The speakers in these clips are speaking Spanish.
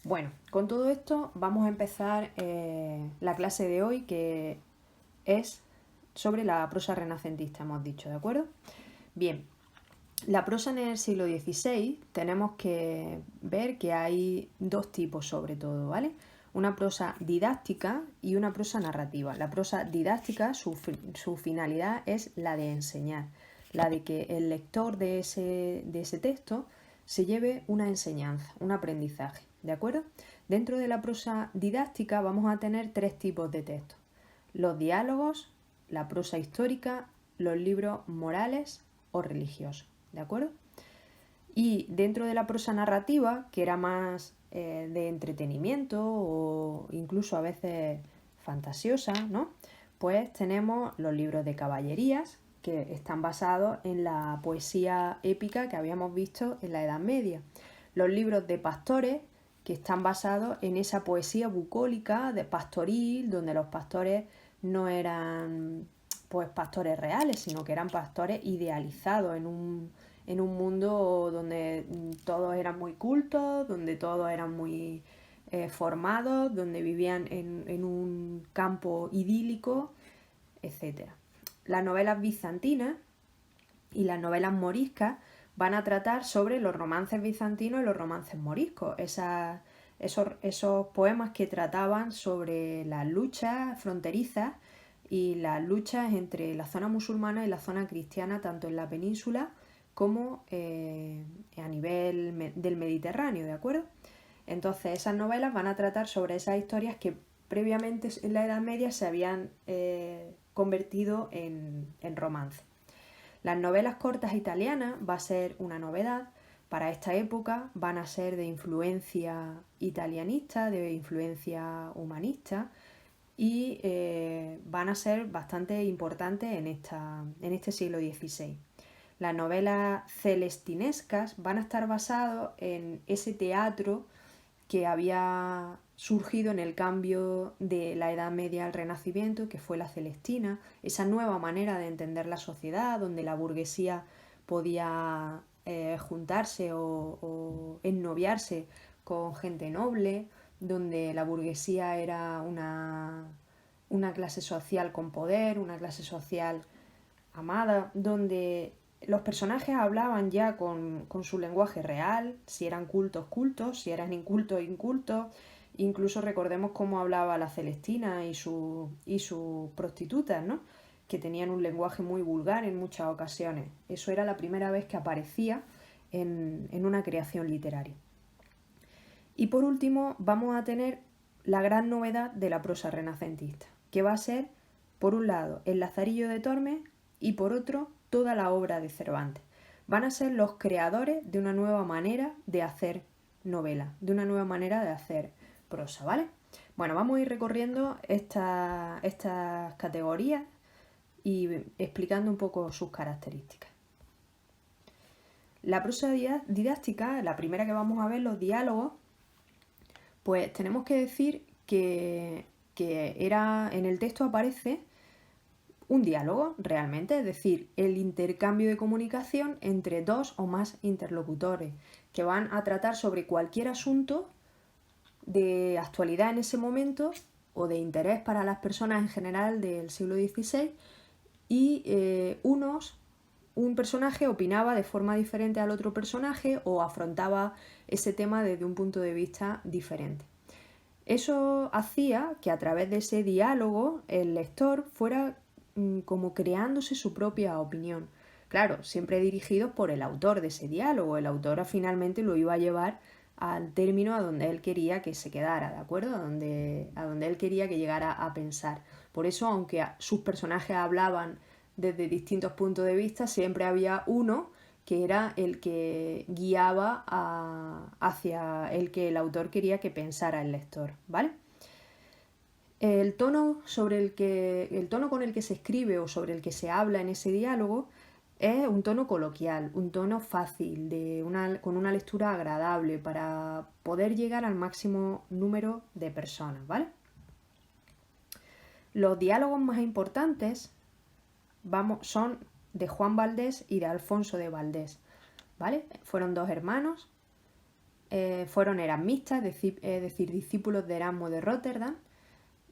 Bueno, con todo esto vamos a empezar la clase de hoy, que es sobre la prosa renacentista, hemos dicho, ¿de acuerdo? Bien, la prosa en el siglo XVI tenemos que ver que hay dos tipos sobre todo, ¿vale? Una prosa didáctica y una prosa narrativa. La prosa didáctica, su finalidad es la de enseñar, la de que el lector de ese texto se lleve una enseñanza, un aprendizaje, ¿de acuerdo? Dentro de la prosa didáctica vamos a tener tres tipos de textos: los diálogos, la prosa histórica, los libros morales o religiosos, ¿de acuerdo? Y dentro de la prosa narrativa, que era más de entretenimiento o incluso a veces fantasiosa, ¿no? Pues tenemos los libros de caballerías, que están basados en la poesía épica que habíamos visto en la Edad Media. Los libros de pastores, que están basados en esa poesía bucólica de pastoril, donde los pastores no eran pues pastores reales, sino que eran pastores idealizados en un mundo donde todos eran muy cultos, donde todos eran muy formados, donde vivían en un campo idílico, etc. Las novelas bizantinas y las novelas moriscas van a tratar sobre los romances bizantinos y los romances moriscos, esos poemas que trataban sobre las luchas fronterizas y las luchas entre la zona musulmana y la zona cristiana, tanto en la península como a nivel del Mediterráneo, ¿de acuerdo? Entonces esas novelas van a tratar sobre esas historias que previamente en la Edad Media se habían convertido en romance. Las novelas cortas italianas va a ser una novedad. Para esta época van a ser de influencia italianista, de influencia humanista, y van a ser bastante importantes en este siglo XVI. Las novelas celestinescas van a estar basadas en ese teatro que había surgido en el cambio de la Edad Media al Renacimiento, que fue la Celestina, esa nueva manera de entender la sociedad, donde la burguesía podía juntarse o ennoviarse con gente noble, donde la burguesía era una clase social con poder, una clase social amada, donde los personajes hablaban ya con su lenguaje real, si eran cultos, cultos, si eran incultos, incultos. Incluso recordemos cómo hablaba la Celestina y sus prostitutas, ¿no? Que tenían un lenguaje muy vulgar en muchas ocasiones. Eso era la primera vez que aparecía en una creación literaria. Y por último vamos a tener la gran novedad de la prosa renacentista, que va a ser, por un lado, el Lazarillo de Tormes y por otro, toda la obra de Cervantes. Van a ser los creadores de una nueva manera de hacer novela, de una nueva manera de hacer prosa, ¿vale? Bueno, vamos a ir recorriendo estas categorías y explicando un poco sus características. La prosa didáctica, la primera que vamos a ver, los diálogos, pues tenemos que decir que en el texto aparece un diálogo realmente, es decir, el intercambio de comunicación entre dos o más interlocutores que van a tratar sobre cualquier asunto de actualidad en ese momento o de interés para las personas en general del siglo XVI, y un personaje opinaba de forma diferente al otro personaje o afrontaba ese tema desde un punto de vista diferente. Eso hacía que a través de ese diálogo el lector fuera como creándose su propia opinión. Claro, siempre dirigido por el autor de ese diálogo. El autor finalmente lo iba a llevar al término a donde él quería que se quedara, ¿de acuerdo? A donde él quería que llegara a pensar. Por eso, aunque sus personajes hablaban desde distintos puntos de vista, siempre había uno que era el que guiaba hacia el que el autor quería que pensara el lector, ¿vale? El tono con el que se escribe o sobre el que se habla en ese diálogo es un tono coloquial, un tono fácil, con una lectura agradable para poder llegar al máximo número de personas, ¿vale? Los diálogos más importantes son de Juan Valdés y de Alfonso de Valdés, ¿vale? Fueron dos hermanos fueron erasmistas, es decir, discípulos de Erasmo de Róterdam.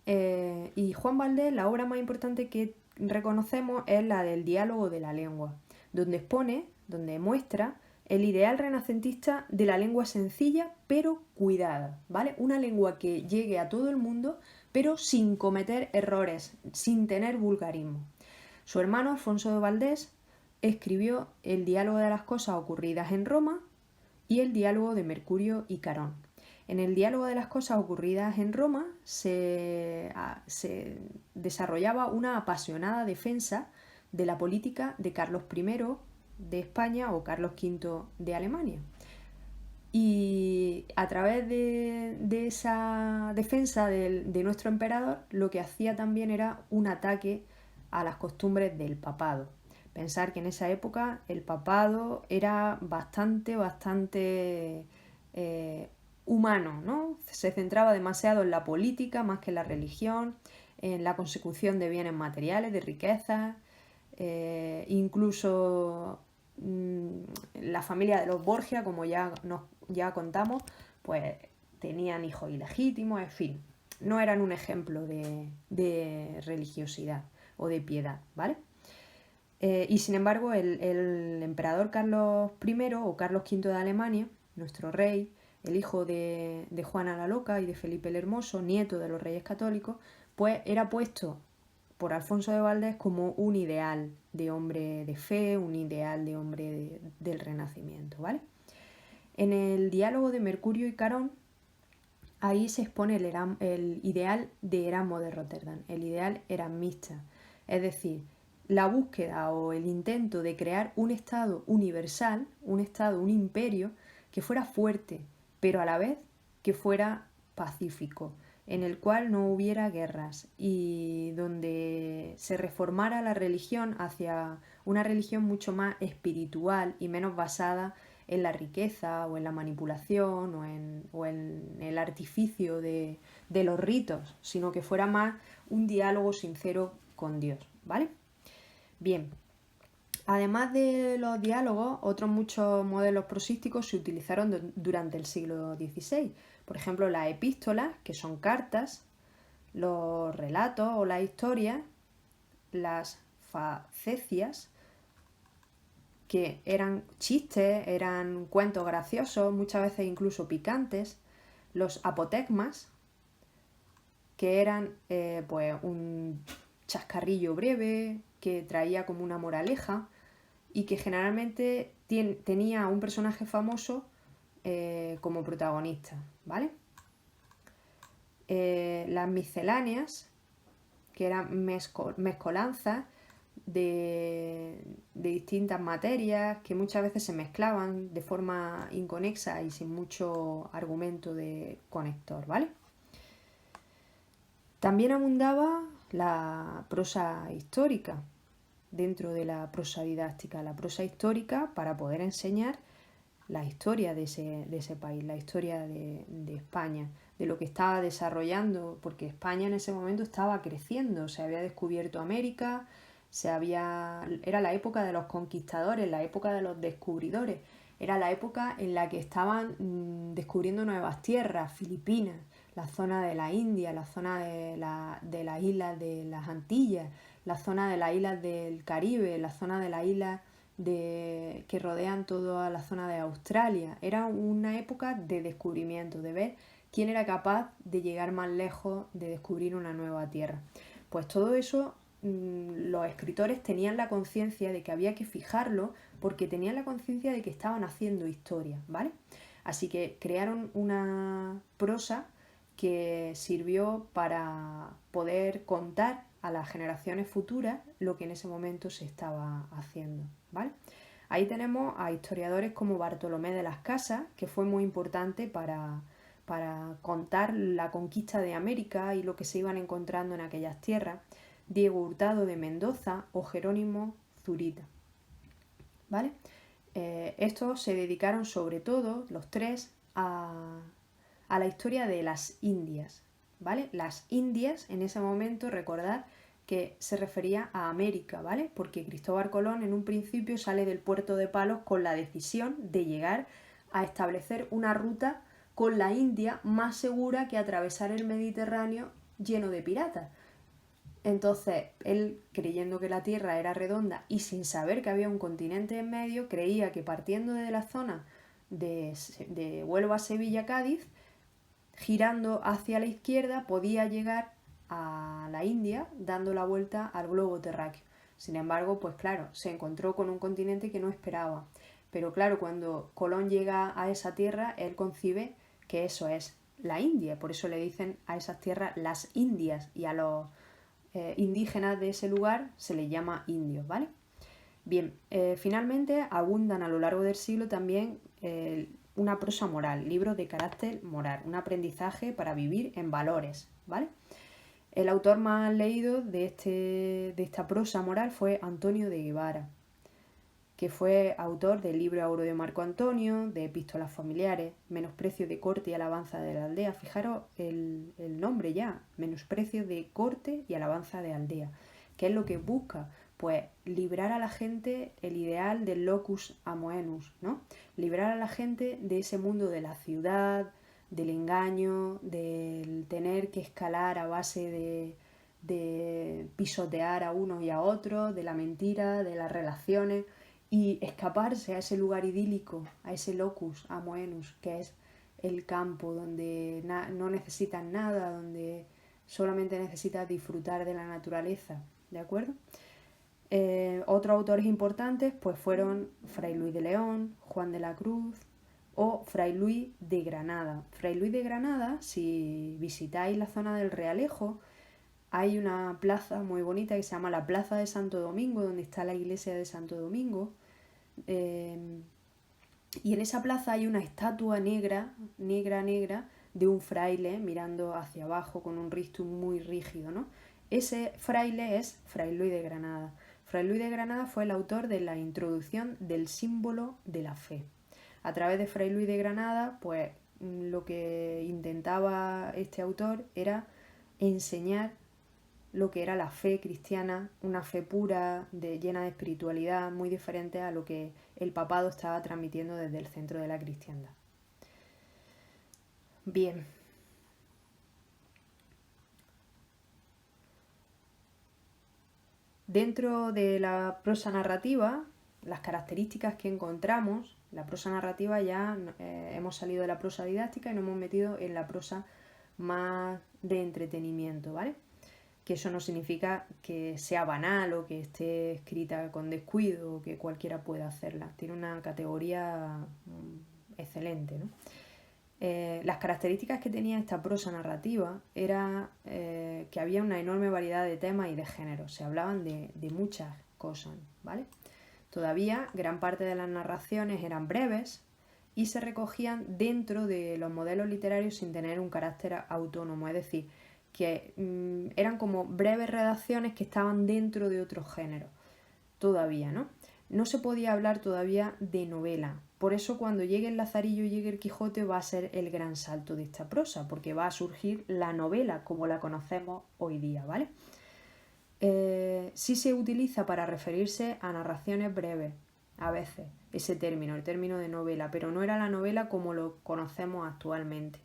Y Juan Valdés, la obra más importante que reconocemos es la del Diálogo de la Lengua, donde expone, donde muestra el ideal renacentista de la lengua sencilla pero cuidada, ¿vale? Una lengua que llegue a todo el mundo pero sin cometer errores, sin tener vulgarismo. Su hermano Alfonso de Valdés escribió el Diálogo de las cosas ocurridas en Roma y el Diálogo de Mercurio y Carón. En el Diálogo de las cosas ocurridas en Roma se desarrollaba una apasionada defensa de la política de Carlos I de España o Carlos V de Alemania. Y a través de esa defensa de nuestro emperador, lo que hacía también era un ataque a las costumbres del papado. Pensar que en esa época el papado era bastante humano, ¿no? Se centraba demasiado en la política más que en la religión, en la consecución de bienes materiales, de riquezas, incluso la familia de los Borgia, como ya contamos, pues tenían hijos ilegítimos, en fin, no eran un ejemplo de religiosidad o de piedad, ¿vale? Y sin embargo el emperador Carlos I o Carlos V de Alemania, nuestro rey, el hijo de Juana la Loca y de Felipe el Hermoso, nieto de los reyes católicos, pues era puesto por Alfonso de Valdés como un ideal de hombre de fe, un ideal de hombre del Renacimiento, ¿vale? En el Diálogo de Mercurio y Carón, ahí se expone el ideal de Erasmo de Róterdam, el ideal erasmista, es decir, la búsqueda o el intento de crear un Estado universal, un imperio que fuera fuerte, pero a la vez que fuera pacífico, en el cual no hubiera guerras y donde se reformara la religión hacia una religión mucho más espiritual y menos basada en la riqueza o en la manipulación o en el artificio de los ritos, sino que fuera más un diálogo sincero con Dios, ¿vale? Bien, además de los diálogos, otros muchos modelos prosísticos se utilizaron durante el siglo XVI. Por ejemplo, las epístolas, que son cartas, los relatos o las historias, las facecias, que eran chistes, eran cuentos graciosos, muchas veces incluso picantes, los apotegmas, que eran pues un chascarrillo breve que traía como una moraleja y que generalmente tenía a un personaje famoso como protagonista, ¿vale? Las misceláneas, que eran mezcolanzas de distintas materias que muchas veces se mezclaban de forma inconexa y sin mucho argumento de conector, ¿vale? También abundaba la prosa histórica dentro de la prosa didáctica, la prosa histórica para poder enseñar la historia de ese país, la historia de España, de lo que estaba desarrollando, porque España en ese momento estaba creciendo, se había descubierto América, era la época de los conquistadores, la época de los descubridores, era la época en la que estaban descubriendo nuevas tierras, Filipinas, la zona de la India, la zona de las islas de las Antillas, la zona de las islas del Caribe, la zona de las islas que rodean toda la zona de Australia. Era una época de descubrimiento, de ver quién era capaz de llegar más lejos, de descubrir una nueva tierra. Pues todo eso los escritores tenían la conciencia de que había que fijarlo porque tenían la conciencia de que estaban haciendo historia, ¿vale? Así que crearon una prosa que sirvió para poder contar a las generaciones futuras lo que en ese momento se estaba haciendo, ¿vale? Ahí tenemos a historiadores como Bartolomé de las Casas, que fue muy importante para contar la conquista de América y lo que se iban encontrando en aquellas tierras, Diego Hurtado de Mendoza o Jerónimo Zurita, ¿vale? Estos se dedicaron sobre todo, los tres, a la historia de las Indias, ¿vale? Las Indias, en ese momento, recordad que se refería a América, ¿vale? Porque Cristóbal Colón en un principio sale del puerto de Palos con la decisión de llegar a establecer una ruta con la India más segura que atravesar el Mediterráneo lleno de piratas. Entonces, él, creyendo que la Tierra era redonda y sin saber que había un continente en medio, creía que partiendo de la zona de Huelva, Sevilla, Cádiz, girando hacia la izquierda, podía llegar a la India dando la vuelta al globo terráqueo. Sin embargo, pues claro, se encontró con un continente que no esperaba. Pero claro, cuando Colón llega a esa tierra, él concibe que eso es la India. Por eso le dicen a esas tierras las Indias, y a los indígenas de ese lugar se les llama indios, ¿vale? Bien, finalmente abundan a lo largo del siglo también una prosa moral, libros de carácter moral, un aprendizaje para vivir en valores, ¿vale? El autor más leído de esta prosa moral fue Antonio de Guevara, que fue autor del libro Auro de Marco Antonio, de Epístolas familiares, Menosprecio de corte y alabanza de la aldea. Fijaros el nombre ya, Menosprecio de corte y alabanza de aldea. ¿Qué es lo que busca? Pues librar a la gente el ideal del locus amoenus, ¿no? Librar a la gente de ese mundo de la ciudad, del engaño, del tener que escalar a base de pisotear a unos y a otros, de la mentira, de las relaciones, y escaparse a ese lugar idílico, a ese locus amoenus, que es el campo donde no necesitas nada, donde solamente necesitas disfrutar de la naturaleza, ¿de acuerdo? Otros autores importantes pues fueron Fray Luis de León, Juan de la Cruz o Fray Luis de Granada. Fray Luis de Granada, si visitáis la zona del Realejo, hay una plaza muy bonita que se llama la Plaza de Santo Domingo, donde está la iglesia de Santo Domingo. Y en esa plaza hay una estatua negra, de un fraile mirando hacia abajo con un rictus muy rígido, ¿no? Ese fraile es Fray Luis de Granada. Fray Luis de Granada fue el autor de la introducción del símbolo de la fe. A través de Fray Luis de Granada, pues lo que intentaba este autor era enseñar lo que era la fe cristiana, una fe pura, llena de espiritualidad, muy diferente a lo que el papado estaba transmitiendo desde el centro de la cristiandad. Bien. Dentro de la prosa narrativa, las características que encontramos, la prosa narrativa ya hemos salido de la prosa didáctica y nos hemos metido en la prosa más de entretenimiento, ¿vale? Que eso no significa que sea banal o que esté escrita con descuido o que cualquiera pueda hacerla. Tiene una categoría excelente, ¿no? Las características que tenía esta prosa narrativa era que había una enorme variedad de temas y de géneros. Se hablaban de muchas cosas, ¿vale? Todavía gran parte de las narraciones eran breves y se recogían dentro de los modelos literarios sin tener un carácter autónomo, es decir, que eran como breves redacciones que estaban dentro de otros géneros, todavía, ¿no? No se podía hablar todavía de novela. Por eso cuando llegue el Lazarillo y llegue el Quijote va a ser el gran salto de esta prosa, porque va a surgir la novela como la conocemos hoy día, ¿vale? Sí se utiliza para referirse a narraciones breves, a veces, ese término, el término de novela, pero no era la novela como lo conocemos actualmente.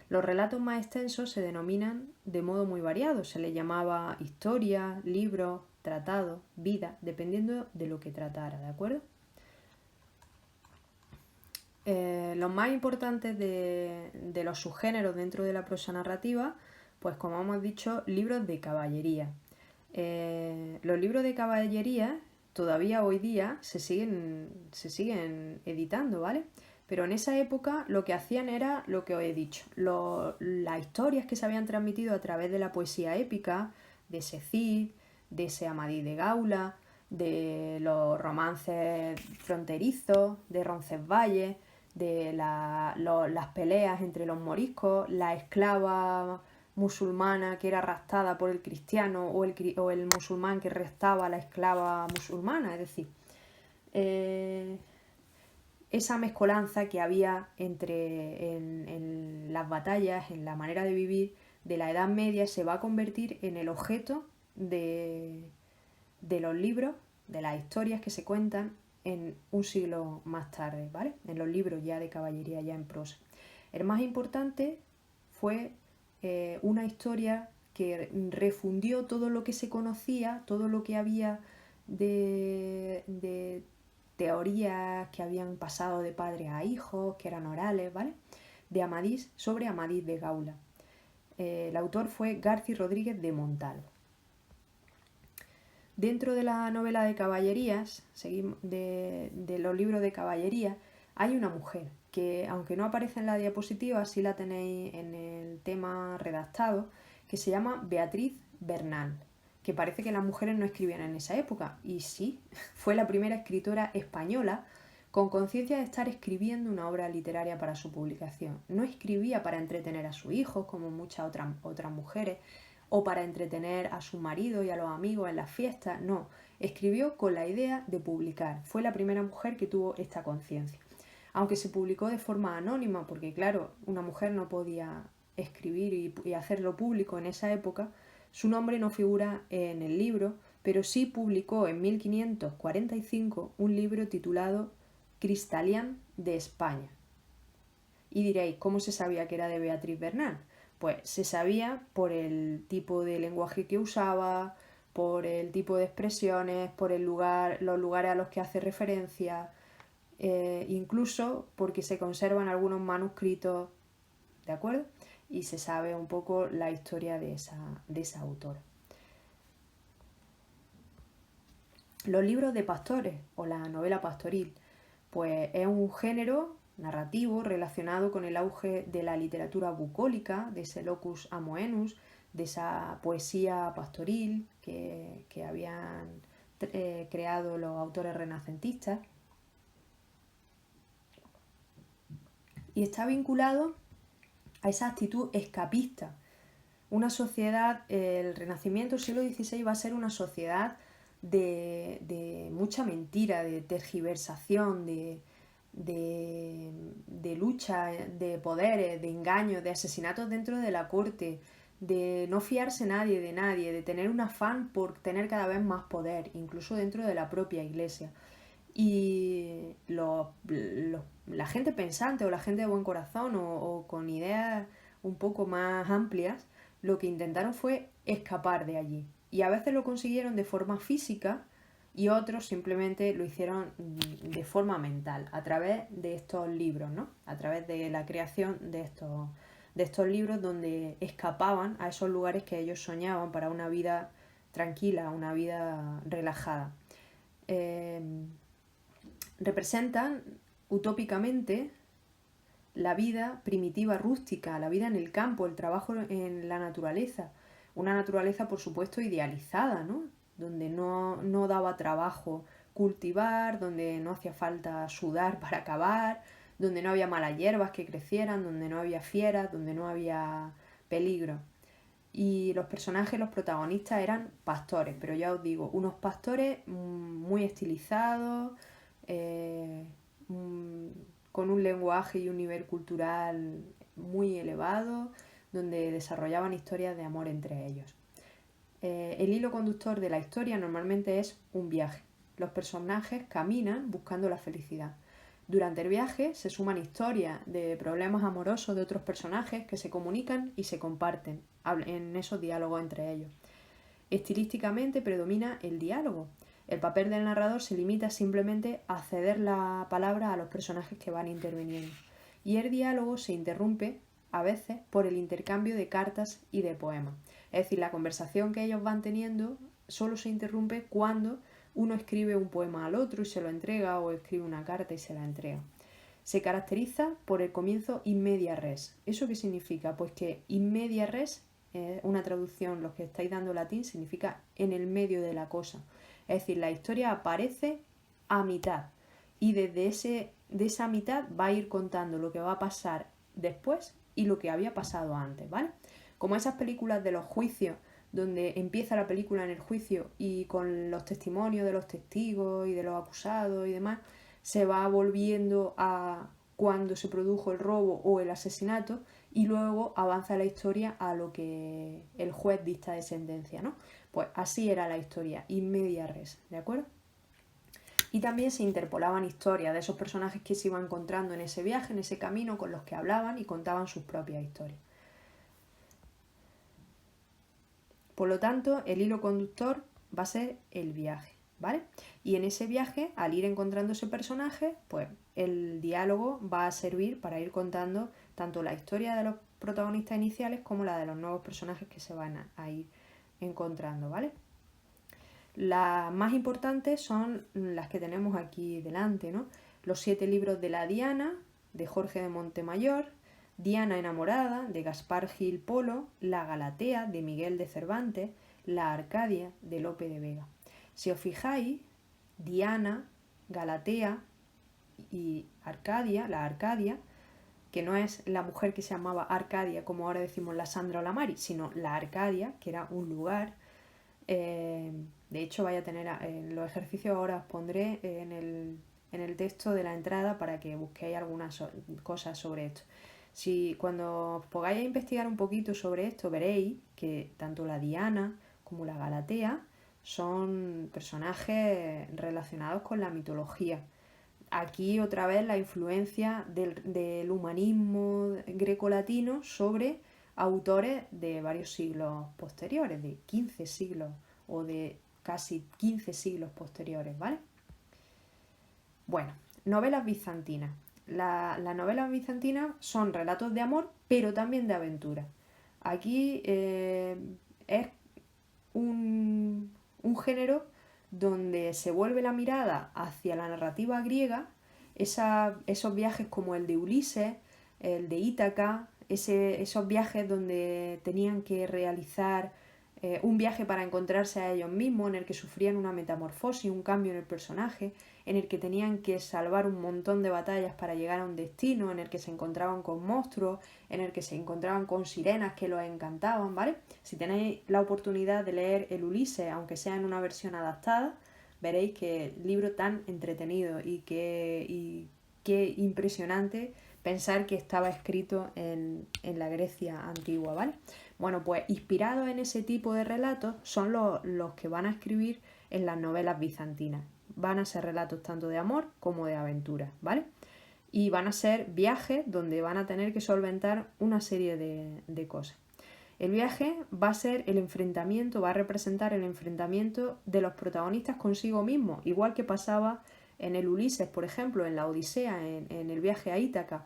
Los relatos más extensos se denominan de modo muy variado, se les llamaba historia, libro, tratado, vida, dependiendo de lo que tratara, ¿de acuerdo? Los más importantes de los subgéneros dentro de la prosa narrativa, pues como hemos dicho, libros de caballería. Los libros de caballería todavía hoy día se siguen editando, ¿vale? Pero en esa época lo que hacían era lo que os he dicho. Las historias que se habían transmitido a través de la poesía épica, de ese Cid, de ese Amadís de Gaula, de los romances fronterizos, de Roncesvalles, de las peleas entre los moriscos, la esclava musulmana que era raptada por el cristiano o el musulmán que raptaba a la esclava musulmana, es decir, esa mezcolanza que había en las batallas, en la manera de vivir de la Edad Media, se va a convertir en el objeto de los libros, de las historias que se cuentan en un siglo más tarde, ¿vale? En los libros ya de caballería, ya en prosa. El más importante fue una historia que refundió todo lo que se conocía, todo lo que había de teorías que habían pasado de padre a hijos, que eran orales, ¿vale? De Amadís sobre Amadís de Gaula. El autor fue García Rodríguez de Montal. Dentro de la novela de caballerías, de los libros de caballería, hay una mujer que, aunque no aparece en la diapositiva, sí la tenéis en el tema redactado, que se llama Beatriz Bernal, que parece que las mujeres no escribían en esa época, y sí, fue la primera escritora española con conciencia de estar escribiendo una obra literaria para su publicación. No escribía para entretener a sus hijos, como muchas otras mujeres, o para entretener a su marido y a los amigos en las fiestas, no, escribió con la idea de publicar. Fue la primera mujer que tuvo esta conciencia. Aunque se publicó de forma anónima, porque claro, una mujer no podía escribir y hacerlo público en esa época, su nombre no figura en el libro, pero sí publicó en 1545 un libro titulado Cristalian de España. Y diréis, ¿cómo se sabía que era de Beatriz Bernal? Pues se sabía por el tipo de lenguaje que usaba, por el tipo de expresiones, por los lugares a los que hace referencia, incluso porque se conservan algunos manuscritos, ¿de acuerdo? Y se sabe un poco la historia de esa autora. Los libros de pastores o la novela pastoril, pues es un género narrativo relacionado con el auge de la literatura bucólica, de ese locus amoenus, de esa poesía pastoril que habían creado los autores renacentistas. Y está vinculado a esa actitud escapista. Una sociedad, el Renacimiento, el siglo XVI, va a ser una sociedad de mucha mentira, de tergiversación, de lucha de poderes, de engaños, de asesinatos dentro de la corte, de no fiarse nadie de nadie, de tener un afán por tener cada vez más poder, incluso dentro de la propia iglesia. Y la gente pensante o la gente de buen corazón o con ideas un poco más amplias, lo que intentaron fue escapar de allí. Y a veces lo consiguieron de forma física y otros simplemente lo hicieron de forma mental, a través de estos libros, ¿no? A través de la creación de estos libros donde escapaban a esos lugares que ellos soñaban para una vida tranquila, una vida relajada. Representan utópicamente la vida primitiva rústica, la vida en el campo, el trabajo en la naturaleza. Una naturaleza, por supuesto, idealizada, ¿no? Donde no daba trabajo cultivar, donde no hacía falta sudar para cavar, donde no había malas hierbas que crecieran, donde no había fieras, donde no había peligro. Y los personajes, los protagonistas eran pastores, pero ya os digo, unos pastores muy estilizados, con un lenguaje y un nivel cultural muy elevado, donde desarrollaban historias de amor entre ellos. El hilo conductor de la historia normalmente es un viaje. Los personajes caminan buscando la felicidad. Durante el viaje se suman historias de problemas amorosos de otros personajes que se comunican y se comparten en esos diálogos entre ellos. Estilísticamente predomina el diálogo. El papel del narrador se limita simplemente a ceder la palabra a los personajes que van interviniendo. Y el diálogo se interrumpe a veces por el intercambio de cartas y de poemas. Es decir, la conversación que ellos van teniendo solo se interrumpe cuando uno escribe un poema al otro y se lo entrega, o escribe una carta y se la entrega. Se caracteriza por el comienzo in media res. ¿Eso qué significa? Pues que in media res, una traducción, los que estáis dando latín, significa en el medio de la cosa. Es decir, la historia aparece a mitad y desde esa mitad va a ir contando lo que va a pasar después y lo que había pasado antes, ¿vale? Como esas películas de los juicios, donde empieza la película en el juicio y con los testimonios de los testigos y de los acusados y demás, se va volviendo a cuando se produjo el robo o el asesinato y luego avanza la historia a lo que el juez dicta de sentencia, ¿no? Pues así era la historia, in media res, ¿de acuerdo? Y también se interpolaban historias de esos personajes que se iban encontrando en ese viaje, en ese camino, con los que hablaban y contaban sus propias historias. Por lo tanto, el hilo conductor va a ser el viaje, ¿vale? Y en ese viaje, al ir encontrando ese personaje, pues el diálogo va a servir para ir contando tanto la historia de los protagonistas iniciales como la de los nuevos personajes que se van a ir encontrando, ¿vale? Las más importantes son las que tenemos aquí delante, ¿no? Los 7 libros de la Diana, de Jorge de Montemayor, Diana enamorada, de Gaspar Gil Polo, La Galatea, de Miguel de Cervantes, La Arcadia, de Lope de Vega. Si os fijáis, Diana, Galatea y Arcadia, la Arcadia, que no es la mujer que se llamaba Arcadia, como ahora decimos la Sandra o la Mari, sino la Arcadia, que era un lugar. De hecho, vaya a tener los ejercicios, ahora os pondré en el texto de la entrada para que busquéis algunas cosas sobre esto. Si cuando os pongáis a investigar un poquito sobre esto, veréis que tanto la Diana como la Galatea son personajes relacionados con la mitología. Aquí otra vez la influencia del humanismo grecolatino sobre autores de varios siglos posteriores, de 15 siglos o de casi 15 siglos posteriores, ¿vale? Bueno, novelas bizantinas. Las novelas bizantinas son relatos de amor, pero también de aventura. Aquí es un género donde se vuelve la mirada hacia la narrativa griega, esos viajes como el de Ulises, el de Ítaca, esos viajes donde tenían que realizar un viaje para encontrarse a ellos mismos, en el que sufrían una metamorfosis, un cambio en el personaje, en el que tenían que salvar un montón de batallas para llegar a un destino, en el que se encontraban con monstruos, en el que se encontraban con sirenas que los encantaban, ¿vale? Si tenéis la oportunidad de leer el Ulises, aunque sea en una versión adaptada, veréis que libro tan entretenido y qué impresionante pensar que estaba escrito en la Grecia antigua, ¿vale? Bueno, pues inspirados en ese tipo de relatos son los que van a escribir en las novelas bizantinas. Van a ser relatos tanto de amor como de aventura, ¿vale? Y van a ser viajes donde van a tener que solventar una serie de cosas. El viaje va a ser el enfrentamiento, va a representar el enfrentamiento de los protagonistas consigo mismos, igual que pasaba en el Ulises, por ejemplo, en la Odisea, en el viaje a Ítaca,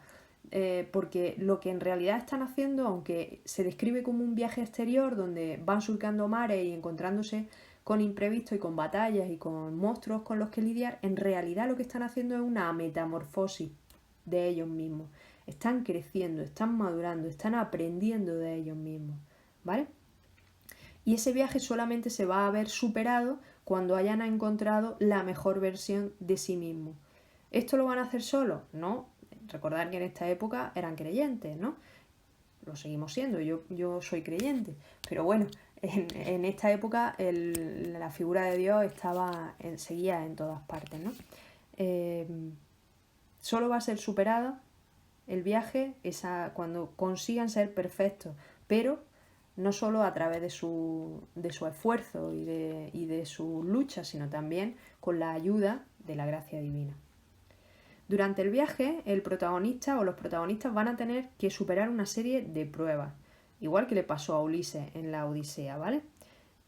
porque lo que en realidad están haciendo, aunque se describe como un viaje exterior donde van surcando mares y encontrándose con imprevistos y con batallas y con monstruos con los que lidiar, en realidad lo que están haciendo es una metamorfosis de ellos mismos. Están creciendo, están madurando, están aprendiendo de ellos mismos, ¿vale? Y ese viaje solamente se va a ver superado cuando hayan encontrado la mejor versión de sí mismos. ¿Esto lo van a hacer solos? No. Recordad que en esta época eran creyentes, ¿no? Lo seguimos siendo, yo soy creyente. Pero bueno, en esta época la figura de Dios seguía en todas partes, ¿no? Solo va a ser superada el viaje cuando consigan ser perfectos, pero no solo a través de su esfuerzo y de su lucha, sino también con la ayuda de la gracia divina. Durante el viaje, el protagonista o los protagonistas van a tener que superar una serie de pruebas, igual que le pasó a Ulises en la Odisea, ¿vale?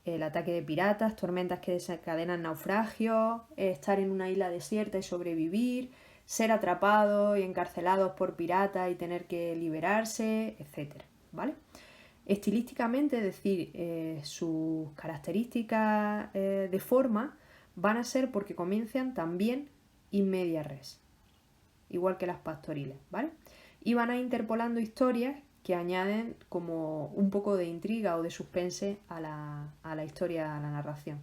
El ataque de piratas, tormentas que desencadenan naufragios, estar en una isla desierta y sobrevivir, ser atrapados y encarcelados por piratas y tener que liberarse, etc., ¿vale? Estilísticamente, es decir, sus características de forma van a ser porque comienzan también in media res, igual que las pastoriles, ¿vale? Y van a ir interpolando historias que añaden como un poco de intriga o de suspense a la historia, a la narración.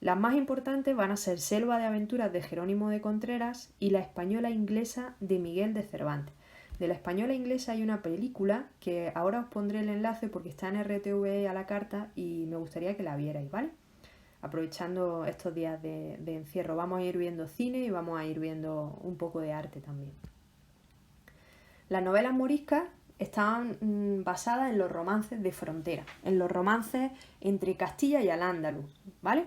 Las más importantes van a ser Selva de aventuras de Jerónimo de Contreras y La española inglesa de Miguel de Cervantes. De La española inglesa hay una película que ahora os pondré el enlace porque está en RTV a la carta y me gustaría que la vierais, ¿vale? Aprovechando estos días de encierro, vamos a ir viendo cine y vamos a ir viendo un poco de arte también. Las novelas moriscas estaban basadas en los romances de frontera, en los romances entre Castilla y Al-Ándalus, ¿vale?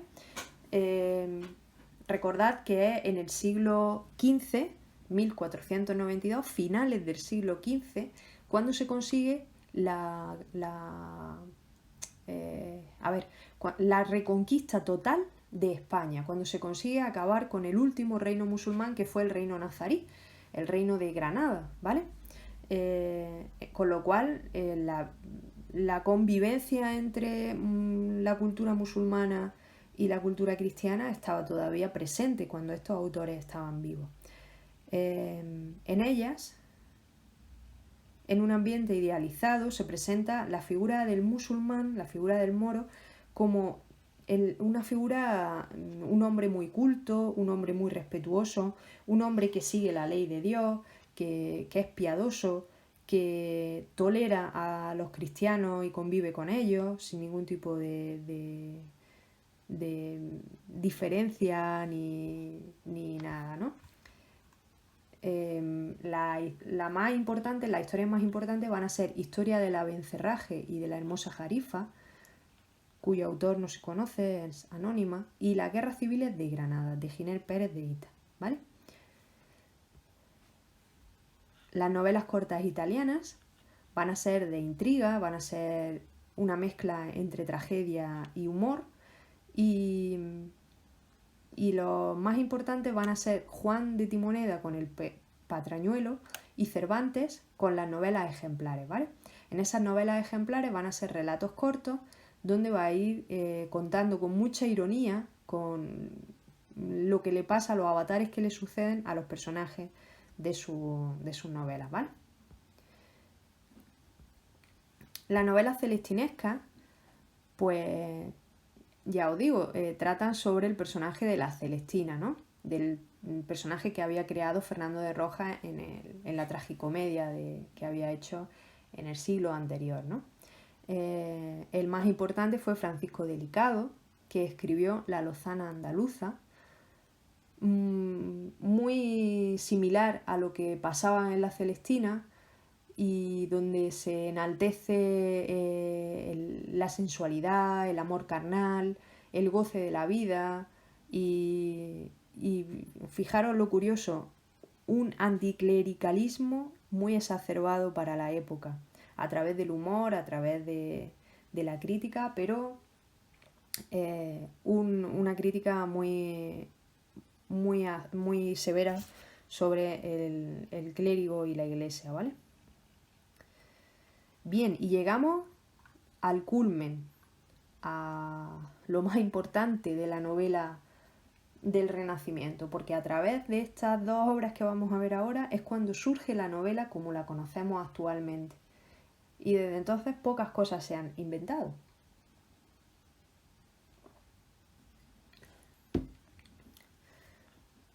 recordad que es en el siglo XV, 1492, finales del siglo XV, cuando se consigue la reconquista total de España, cuando se consigue acabar con el último reino musulmán, que fue el reino nazarí, el reino de Granada, ¿vale? Con lo cual la convivencia entre la cultura musulmana y la cultura cristiana estaba todavía presente cuando estos autores estaban vivos. En ellas, en un ambiente idealizado, se presenta la figura del musulmán, la figura del moro, como una figura, un hombre muy culto, un hombre muy respetuoso, un hombre que sigue la ley de Dios, que es piadoso, que tolera a los cristianos y convive con ellos sin ningún tipo de diferencia ni nada, ¿no? La más importante, las historias más importantes van a ser Historia del Abencerraje y de la Hermosa Jarifa, cuyo autor no se conoce, es anónima, y Las Guerras Civiles de Granada, de Giner Pérez de Hita, ¿vale? Las novelas cortas italianas van a ser de intriga, van a ser una mezcla entre tragedia y humor, y los más importantes van a ser Juan de Timoneda con el Patrañuelo y Cervantes con las novelas ejemplares, ¿vale? En esas novelas ejemplares van a ser relatos cortos donde va a ir contando con mucha ironía con lo que le pasa a los avatares que le suceden a los personajes de sus novelas, ¿vale? Las novelas celestinescas, pues ya os digo, tratan sobre el personaje de la Celestina, ¿no? Del personaje que había creado Fernando de Rojas en la tragicomedia que había hecho en el siglo anterior, ¿no? El más importante fue Francisco Delicado, que escribió La Lozana Andaluza, muy similar a lo que pasaba en la Celestina, y donde se enaltece la sensualidad, el amor carnal, el goce de la vida y fijaros lo curioso, un anticlericalismo muy exacerbado para la época, a través del humor, a través de la crítica, pero una crítica muy severa sobre el clérigo y la iglesia, ¿vale? Bien, y llegamos al culmen, a lo más importante de la novela del Renacimiento, porque a través de estas dos obras que vamos a ver ahora es cuando surge la novela como la conocemos actualmente. Y desde entonces pocas cosas se han inventado.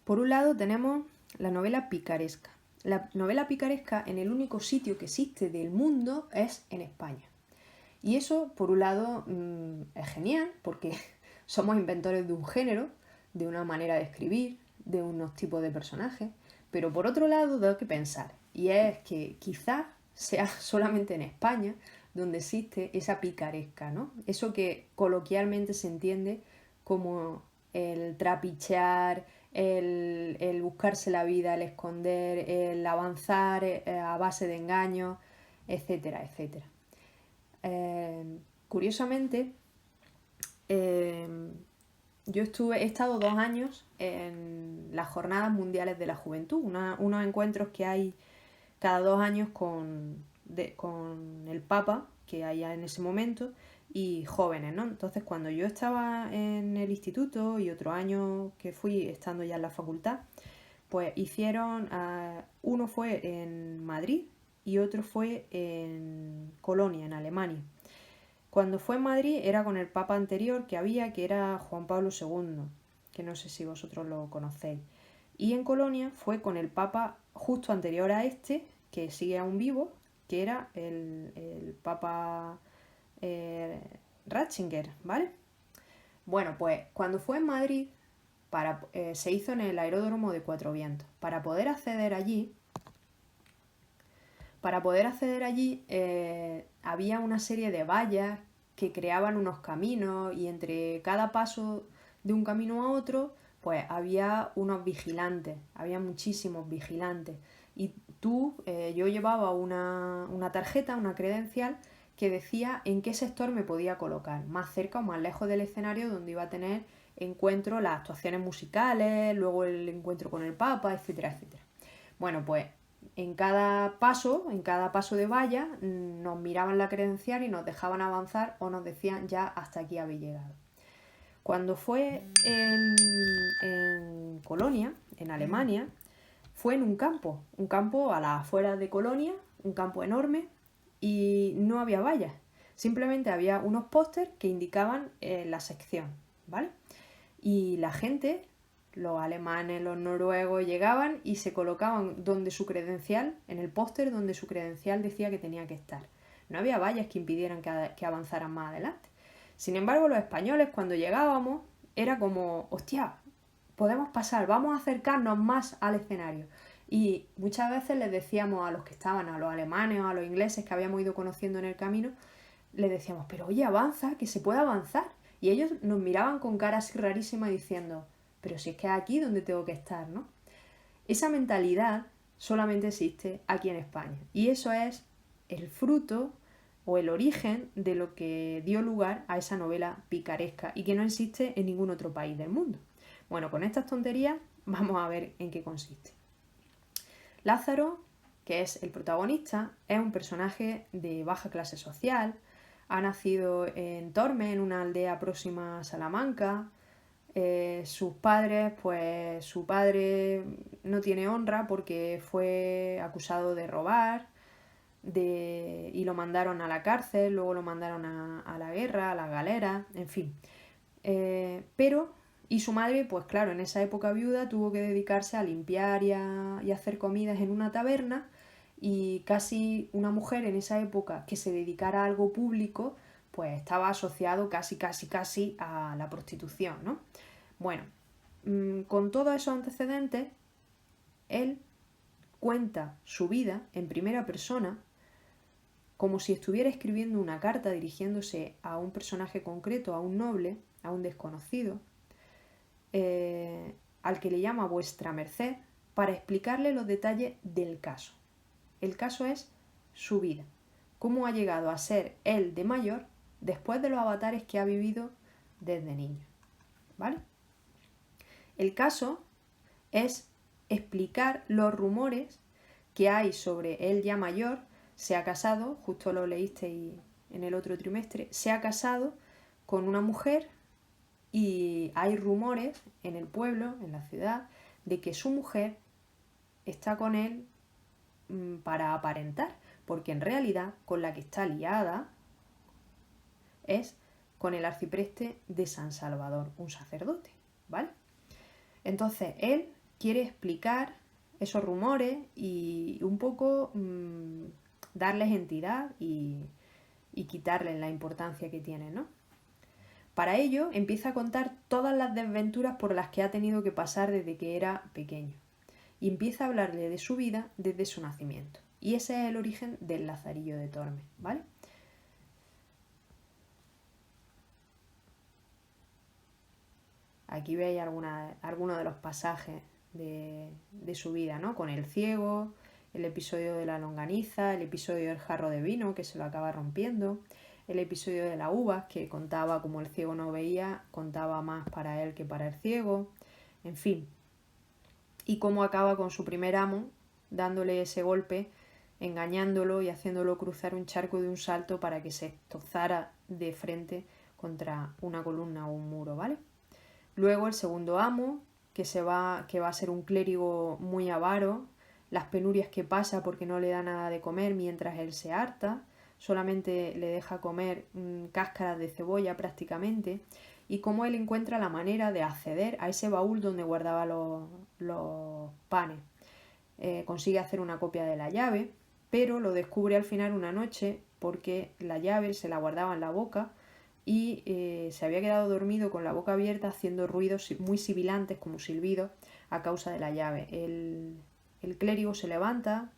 Por un lado tenemos la novela picaresca. La novela picaresca, en el único sitio que existe del mundo, es en España. Y eso, por un lado, es genial, porque somos inventores de un género, de una manera de escribir, de unos tipos de personajes. Pero por otro lado, tengo que pensar, y es que quizás sea solamente en España donde existe esa picaresca, ¿no? Eso que coloquialmente se entiende como el trapichear, el buscarse la vida, el esconder, el avanzar a base de engaños, etcétera, etcétera. Curiosamente, yo he estado 2 años en las Jornadas Mundiales de la Juventud, unos encuentros que hay cada 2 años con el Papa que haya en ese momento y jóvenes, ¿no? Entonces, cuando yo estaba en el instituto y otro año que fui estando ya en la facultad, pues hicieron, uno fue en Madrid y otro fue en Colonia, en Alemania. Cuando fue en Madrid era con el papa anterior que había, que era Juan Pablo II, que no sé si vosotros lo conocéis. Y en Colonia fue con el papa justo anterior a este, que sigue aún vivo, que era el papa Ratzinger, ¿vale? Bueno, pues cuando fue en Madrid, se hizo en el aeródromo de Cuatro Vientos. Para poder acceder allí, había una serie de vallas que creaban unos caminos y entre cada paso de un camino a otro pues había unos vigilantes, había muchísimos vigilantes. Y yo llevaba una tarjeta, una credencial, que decía en qué sector me podía colocar, más cerca o más lejos del escenario donde iba a tener encuentro, las actuaciones musicales, luego el encuentro con el Papa, etcétera, etcétera. Bueno, pues en cada paso de valla, nos miraban la credencial y nos dejaban avanzar o nos decían ya hasta aquí habéis llegado. Cuando fue en Colonia, en Alemania, fue en un campo a las afueras de Colonia, un campo enorme, y no había vallas. Simplemente había unos pósters que indicaban la sección, ¿vale? Y la gente, los alemanes, los noruegos, llegaban y se colocaban donde su credencial, en el póster donde su credencial decía que tenía que estar. No había vallas que impidieran que avanzaran más adelante. Sin embargo, los españoles, cuando llegábamos, era como, hostia, podemos pasar, vamos a acercarnos más al escenario. Y muchas veces les decíamos a los que estaban, a los alemanes o a los ingleses que habíamos ido conociendo en el camino, les decíamos, pero oye, avanza, que se puede avanzar. Y ellos nos miraban con cara así rarísima diciendo, pero si es que es aquí donde tengo que estar, ¿no? Esa mentalidad solamente existe aquí en España. Y eso es el fruto o el origen de lo que dio lugar a esa novela picaresca y que no existe en ningún otro país del mundo. Bueno, con estas tonterías vamos a ver en qué consiste. Lázaro, que es el protagonista, es un personaje de baja clase social, ha nacido en Tormes, en una aldea próxima a Salamanca. Sus padres, pues su padre no tiene honra porque fue acusado de robar y lo mandaron a la cárcel, luego lo mandaron a la guerra, a la galera, en fin. Y su madre, pues claro, en esa época viuda tuvo que dedicarse a limpiar y a hacer comidas en una taberna, y casi una mujer en esa época que se dedicara a algo público, pues estaba asociado casi a la prostitución, ¿no? Bueno, con todos esos antecedentes, él cuenta su vida en primera persona, como si estuviera escribiendo una carta dirigiéndose a un personaje concreto, a un noble, a un desconocido, al que le llama vuestra merced, para explicarle los detalles del caso. El caso es su vida, cómo ha llegado a ser él de mayor después de los avatares que ha vivido desde niño, ¿vale? El caso es explicar los rumores que hay sobre él ya mayor. Se ha casado, justo lo leísteis en el otro trimestre, se ha casado con una mujer, y hay rumores en el pueblo, en la ciudad, de que su mujer está con él para aparentar, porque en realidad con la que está liada es con el arcipreste de San Salvador, un sacerdote, ¿vale? Entonces él quiere explicar esos rumores y un poco darles entidad y quitarles la importancia que tienen, ¿no? Para ello empieza a contar todas las desventuras por las que ha tenido que pasar desde que era pequeño, y empieza a hablarle de su vida desde su nacimiento. Y ese es el origen del Lazarillo de Tormes, ¿vale? Aquí veis algunos de los pasajes de su vida, ¿no? Con el ciego, el episodio de la longaniza, el episodio del jarro de vino que se lo acaba rompiendo, el episodio de la uva, que contaba como el ciego no veía, contaba más para él que para el ciego, en fin. Y cómo acaba con su primer amo, dándole ese golpe, engañándolo y haciéndolo cruzar un charco de un salto para que se estozara de frente contra una columna o un muro, ¿vale? Luego el segundo amo, que va a ser un clérigo muy avaro, las penurias que pasa porque no le da nada de comer mientras él se harta, solamente le deja comer cáscaras de cebolla prácticamente, y cómo él encuentra la manera de acceder a ese baúl donde guardaba los panes. Consigue hacer una copia de la llave, pero lo descubre al final una noche porque la llave se la guardaba en la boca y se había quedado dormido con la boca abierta haciendo ruidos muy sibilantes como silbidos a causa de la llave. El clérigo se levanta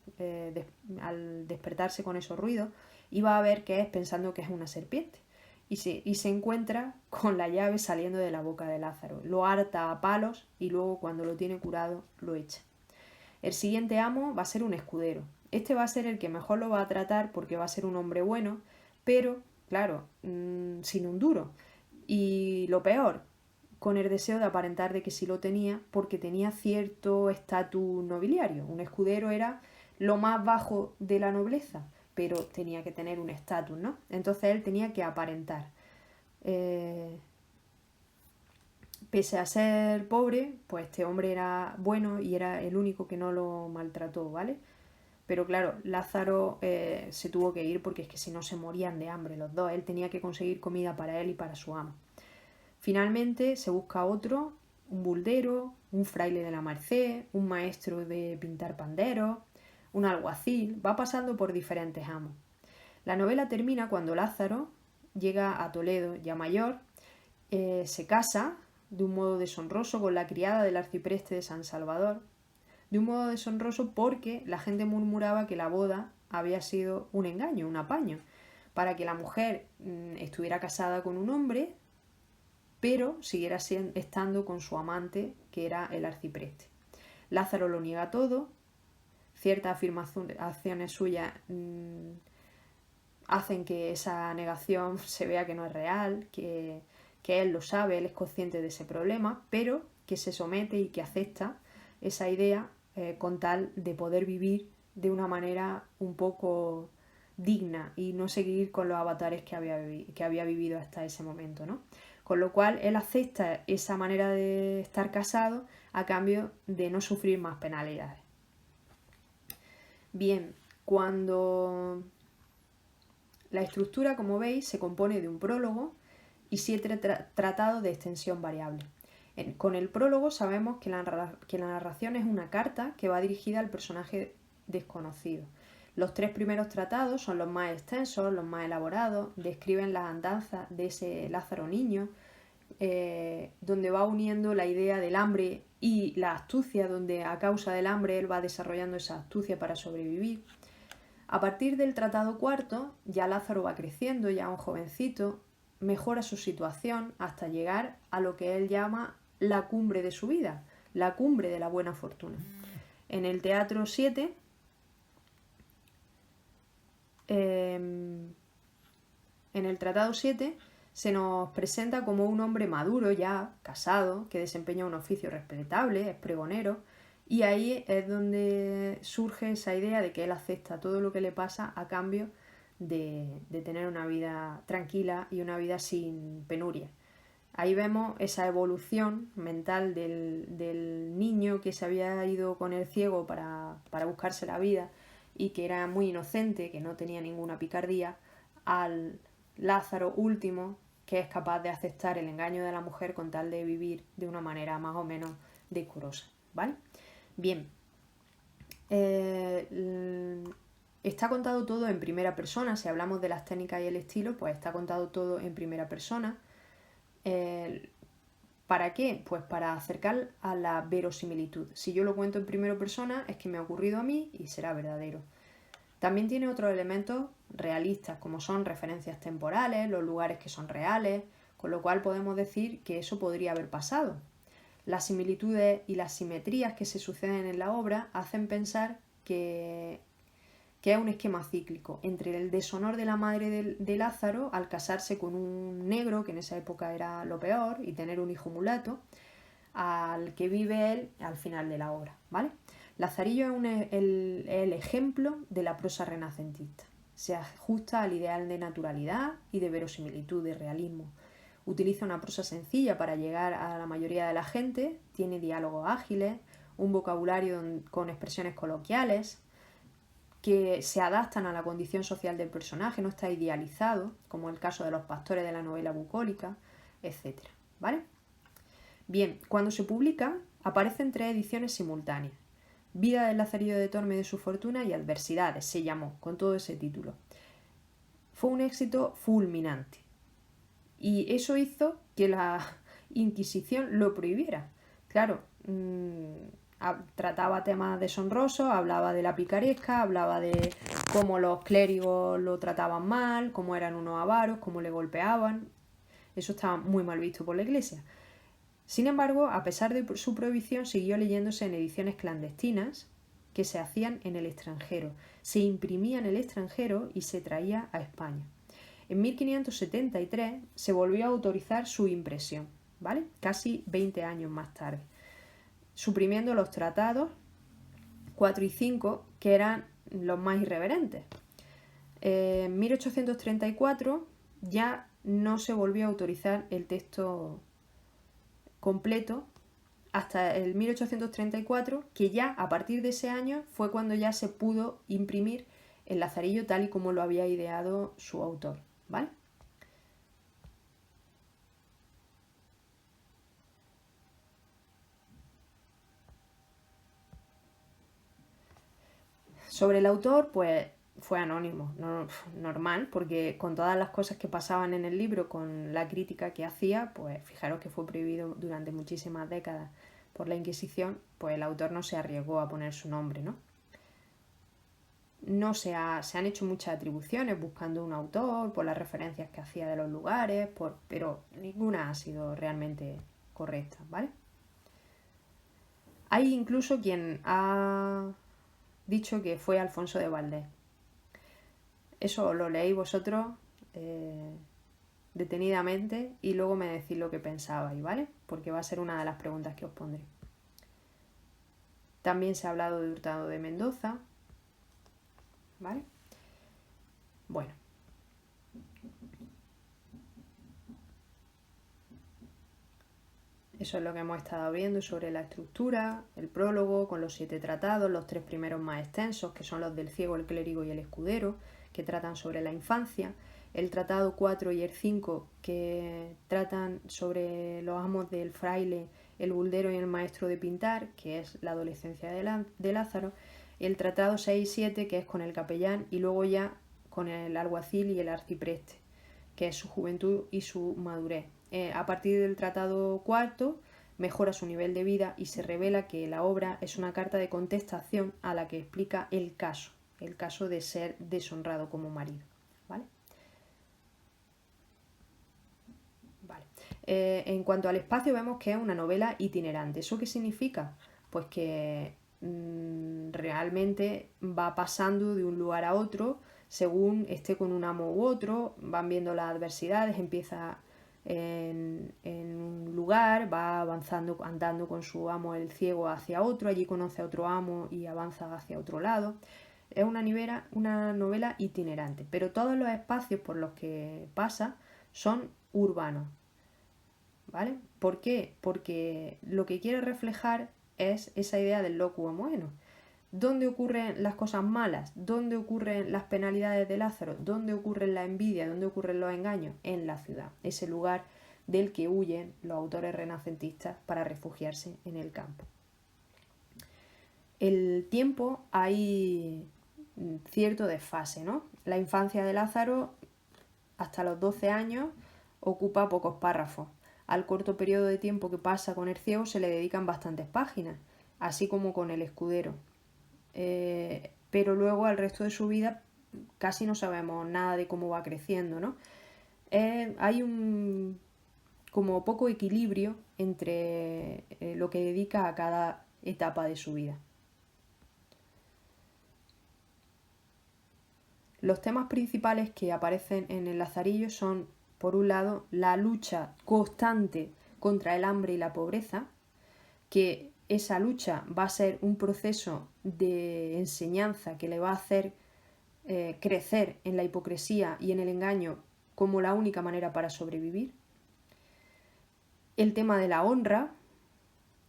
al despertarse con esos ruidos y va a ver qué es, pensando que es una serpiente. y se encuentra con la llave saliendo de la boca de Lázaro. Lo harta a palos y luego cuando lo tiene curado lo echa. El siguiente amo va a ser un escudero. Este va a ser el que mejor lo va a tratar porque va a ser un hombre bueno, pero, claro, sin un duro. Y lo peor, con el deseo de aparentar de que sí lo tenía porque tenía cierto estatus nobiliario. Un escudero era lo más bajo de la nobleza, pero tenía que tener un estatus, ¿no? Entonces él tenía que aparentar. Pese a ser pobre, pues este hombre era bueno y era el único que no lo maltrató, ¿vale? Pero claro, Lázaro se tuvo que ir porque es que si no se morían de hambre los dos. Él tenía que conseguir comida para él y para su amo. Finalmente se busca otro, un buldero, un fraile de la Merced, un maestro de pintar panderos, un alguacil. Va pasando por diferentes amos. La novela termina cuando Lázaro llega a Toledo, ya mayor, se casa de un modo deshonroso con la criada del arcipreste de San Salvador, de un modo deshonroso porque la gente murmuraba que la boda había sido un engaño, un apaño, para que la mujer estuviera casada con un hombre, pero siguiera estando con su amante, que era el arcipreste. Lázaro lo niega todo, ciertas afirmaciones suyas hacen que esa negación se vea que no es real, que él lo sabe, él es consciente de ese problema, pero que se somete y que acepta esa idea con tal de poder vivir de una manera un poco digna y no seguir con los avatares que había vivido hasta ese momento, ¿no? Con lo cual él acepta esa manera de estar casado a cambio de no sufrir más penalidades. Bien, cuando la estructura, como veis, se compone de un prólogo y 7 tratados de extensión variable. Con el prólogo sabemos que la narración es una carta que va dirigida al personaje desconocido. Los 3 primeros tratados son los más extensos, los más elaborados, describen las andanzas de ese Lázaro niño, donde va uniendo la idea del hambre y la astucia, donde a causa del hambre él va desarrollando esa astucia para sobrevivir. A partir del tratado cuarto, ya Lázaro va creciendo, ya un jovencito, mejora su situación hasta llegar a lo que él llama la cumbre de su vida, la cumbre de la buena fortuna. En el teatro 7, en el tratado 7 se nos presenta como un hombre maduro ya, casado, que desempeña un oficio respetable, es pregonero, y ahí es donde surge esa idea de que él acepta todo lo que le pasa a cambio de tener una vida tranquila y una vida sin penuria. Ahí vemos esa evolución mental del niño que se había ido con el ciego para buscarse la vida y que era muy inocente, que no tenía ninguna picardía, al Lázaro último, que es capaz de aceptar el engaño de la mujer con tal de vivir de una manera más o menos decorosa, ¿vale? Bien, está contado todo en primera persona. Si hablamos de las técnicas y el estilo, pues está contado todo en primera persona. ¿Para qué? Pues para acercar a la verosimilitud. Si yo lo cuento en primera persona, es que me ha ocurrido a mí y será verdadero. También tiene otros elementos realistas, como son referencias temporales, los lugares que son reales, con lo cual podemos decir que eso podría haber pasado. Las similitudes y las simetrías que se suceden en la obra hacen pensar que es un esquema cíclico entre el deshonor de la madre de Lázaro al casarse con un negro, que en esa época era lo peor, y tener un hijo mulato, al que vive él al final de la obra, ¿vale? Lazarillo es el ejemplo de la prosa renacentista. Se ajusta al ideal de naturalidad y de verosimilitud, de realismo. Utiliza una prosa sencilla para llegar a la mayoría de la gente, tiene diálogos ágiles, un vocabulario con expresiones coloquiales que se adaptan a la condición social del personaje, no está idealizado, como el caso de los pastores de la novela bucólica, etc. ¿Vale? Bien, cuando se publica, aparecen 3 ediciones simultáneas. Vida del Lazarillo de Tormes de su fortuna y Adversidades, se llamó, con todo ese título. Fue un éxito fulminante. Y eso hizo que la Inquisición lo prohibiera. Claro, trataba temas deshonrosos, hablaba de la picaresca, hablaba de cómo los clérigos lo trataban mal, cómo eran unos avaros, cómo le golpeaban. Eso estaba muy mal visto por la Iglesia. Sin embargo, a pesar de su prohibición, siguió leyéndose en ediciones clandestinas que se hacían en el extranjero. Se imprimía en el extranjero y se traía a España. En 1573 se volvió a autorizar su impresión, ¿vale? Casi 20 años más tarde, suprimiendo los tratados 4 y 5, que eran los más irreverentes. En 1834 ya no se volvió a autorizar el texto completo hasta el 1834, que ya a partir de ese año fue cuando ya se pudo imprimir el Lazarillo tal y como lo había ideado su autor, ¿vale? Sobre el autor, pues fue anónimo, normal, porque con todas las cosas que pasaban en el libro, con la crítica que hacía, pues fijaros que fue prohibido durante muchísimas décadas por la Inquisición, pues el autor no se arriesgó a poner su nombre, ¿no? Se han hecho muchas atribuciones buscando un autor, por las referencias que hacía de los lugares, pero ninguna ha sido realmente correcta, ¿vale? Hay incluso quien ha dicho que fue Alfonso de Valdés. Eso lo leéis vosotros detenidamente y luego me decís lo que pensabais, ¿vale? Porque va a ser una de las preguntas que os pondré. También se ha hablado de Hurtado de Mendoza, ¿vale? Bueno. Eso es lo que hemos estado viendo sobre la estructura, el prólogo con los 7 tratados, los 3 primeros más extensos, que son los del ciego, el clérigo y el escudero, que tratan sobre la infancia, el tratado 4 y el 5, que tratan sobre los amos del fraile, el buldero y el maestro de pintar, que es la adolescencia de Lázaro, el tratado 6 y 7, que es con el capellán, y luego ya con el alguacil y el arcipreste, que es su juventud y su madurez. A partir del tratado cuarto mejora su nivel de vida y se revela que la obra es una carta de contestación a la que explica el caso de ser deshonrado como marido, ¿vale? Vale. En cuanto al espacio vemos que es una novela itinerante. ¿Eso qué significa? Pues que realmente va pasando de un lugar a otro según esté con un amo u otro, van viendo las adversidades, empieza en un lugar, va avanzando, andando con su amo el ciego hacia otro, allí conoce a otro amo y avanza hacia otro lado. Es una novela itinerante, pero todos los espacios por los que pasa son urbanos, ¿vale? ¿Por qué? Porque lo que quiere reflejar es esa idea del locuo moeno. ¿Dónde ocurren las cosas malas? ¿Dónde ocurren las penalidades de Lázaro? ¿Dónde ocurren la envidia? ¿Dónde ocurren los engaños? En la ciudad, ese lugar del que huyen los autores renacentistas para refugiarse en el campo. El tiempo hay cierto desfase, ¿no? La infancia de Lázaro, hasta los 12 años, ocupa pocos párrafos. Al corto periodo de tiempo que pasa con el ciego se le dedican bastantes páginas, así como con el escudero. Pero luego al resto de su vida casi no sabemos nada de cómo va creciendo, ¿no? Hay un como poco equilibrio entre lo que dedica a cada etapa de su vida. Los temas principales que aparecen en el Lazarillo son, por un lado, la lucha constante contra el hambre y la pobreza, que esa lucha va a ser un proceso de enseñanza que le va a hacer crecer en la hipocresía y en el engaño como la única manera para sobrevivir. El tema de la honra,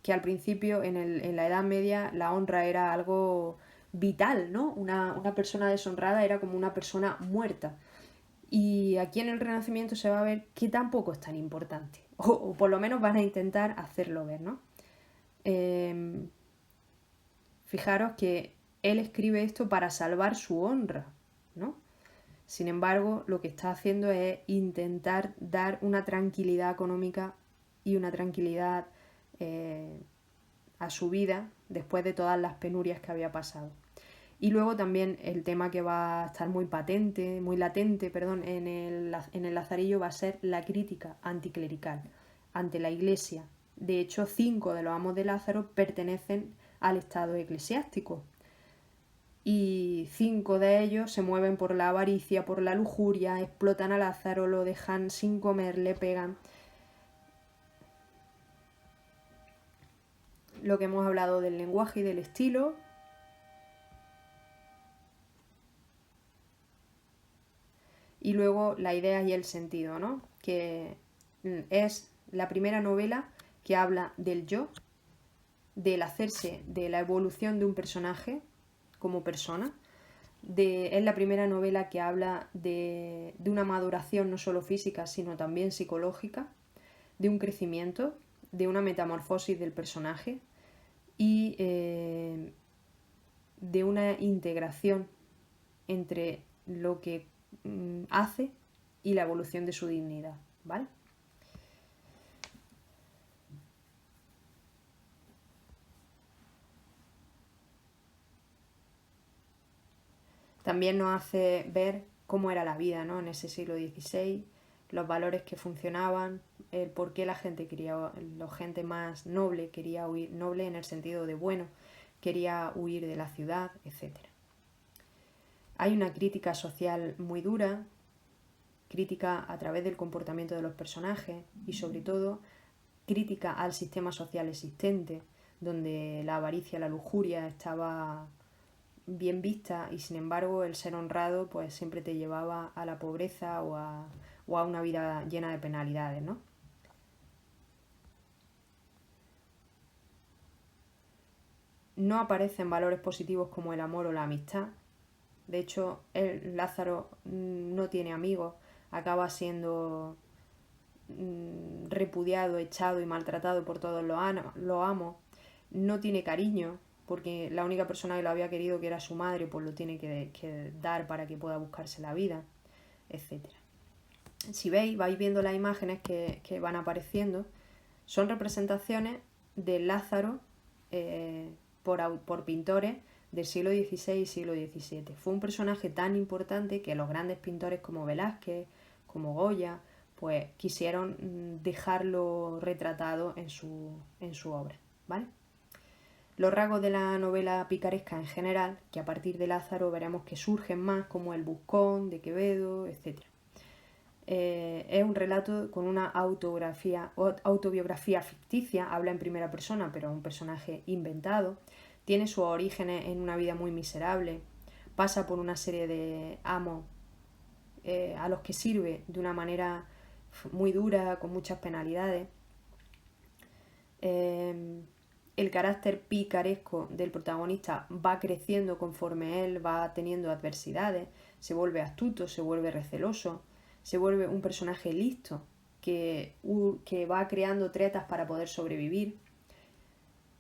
que al principio en la Edad Media la honra era algo vital, ¿no? Una persona deshonrada era como una persona muerta. Y aquí en el Renacimiento se va a ver que tampoco es tan importante, o por lo menos van a intentar hacerlo ver, ¿no? Fijaros que él escribe esto para salvar su honra, ¿no? Sin embargo, lo que está haciendo es intentar dar una tranquilidad económica y una tranquilidad a su vida después de todas las penurias que había pasado. Y luego también el tema que va a estar muy patente, muy latente, perdón, en el Lazarillo va a ser la crítica anticlerical ante la Iglesia. De hecho, 5 de los amos de Lázaro pertenecen al estado eclesiástico. Y 5 de ellos se mueven por la avaricia, por la lujuria, explotan a Lázaro, lo dejan sin comer, le pegan. Lo que hemos hablado del lenguaje y del estilo. Y luego la idea y el sentido, ¿no? Que es la primera novela que habla del yo, del hacerse, de la evolución de un personaje como persona. Es la primera novela que habla de una maduración no solo física, sino también psicológica, de un crecimiento, de una metamorfosis del personaje y de una integración entre lo que hace y la evolución de su dignidad, ¿vale? También nos hace ver cómo era la vida, ¿no? En ese siglo XVI, los valores que funcionaban, el por qué la gente quería, la gente más noble quería huir, noble en el sentido de bueno, quería huir de la ciudad, etc. Hay una crítica social muy dura, crítica a través del comportamiento de los personajes y sobre todo crítica al sistema social existente, donde la avaricia, la lujuria estaba bien vista y sin embargo el ser honrado pues siempre te llevaba a la pobreza o a una vida llena de penalidades, ¿no? No aparecen valores positivos como el amor o la amistad. De hecho, Lázaro no tiene amigos, acaba siendo repudiado, echado y maltratado por todos los amos. No tiene cariño, porque la única persona que lo había querido, que era su madre, pues lo tiene que dar para que pueda buscarse la vida, etc. Si veis, vais viendo las imágenes que van apareciendo, son representaciones de Lázaro por pintores del siglo XVI y siglo XVII. Fue un personaje tan importante que los grandes pintores como Velázquez, como Goya, pues quisieron dejarlo retratado en su obra, ¿vale? Los rasgos de la novela picaresca en general, que a partir de Lázaro veremos que surgen más, como el Buscón, de Quevedo, etc. Es un relato con una autobiografía ficticia, habla en primera persona, pero es un personaje inventado, tiene sus orígenes en una vida muy miserable, pasa por una serie de amos a los que sirve de una manera muy dura, con muchas penalidades. El carácter picaresco del protagonista va creciendo conforme él va teniendo adversidades, se vuelve astuto, se vuelve receloso, se vuelve un personaje listo que va creando tretas para poder sobrevivir.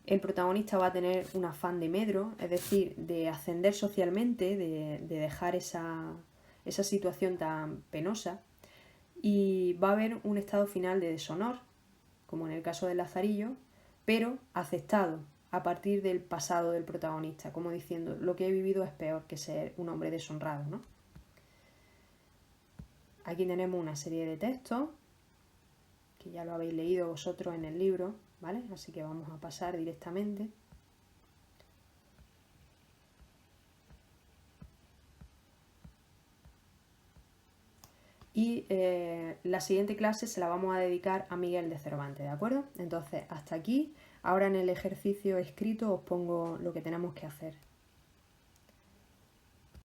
El protagonista va a tener un afán de medro, es decir, de ascender socialmente, de dejar esa situación tan penosa, y va a haber un estado final de deshonor, como en el caso del Lazarillo, pero aceptado a partir del pasado del protagonista, como diciendo, lo que he vivido es peor que ser un hombre deshonrado, ¿no? Aquí tenemos una serie de textos, que ya lo habéis leído vosotros en el libro, ¿vale? Así que vamos a pasar directamente. Y la siguiente clase se la vamos a dedicar a Miguel de Cervantes, ¿de acuerdo? Entonces, hasta aquí. Ahora en el ejercicio escrito os pongo lo que tenemos que hacer.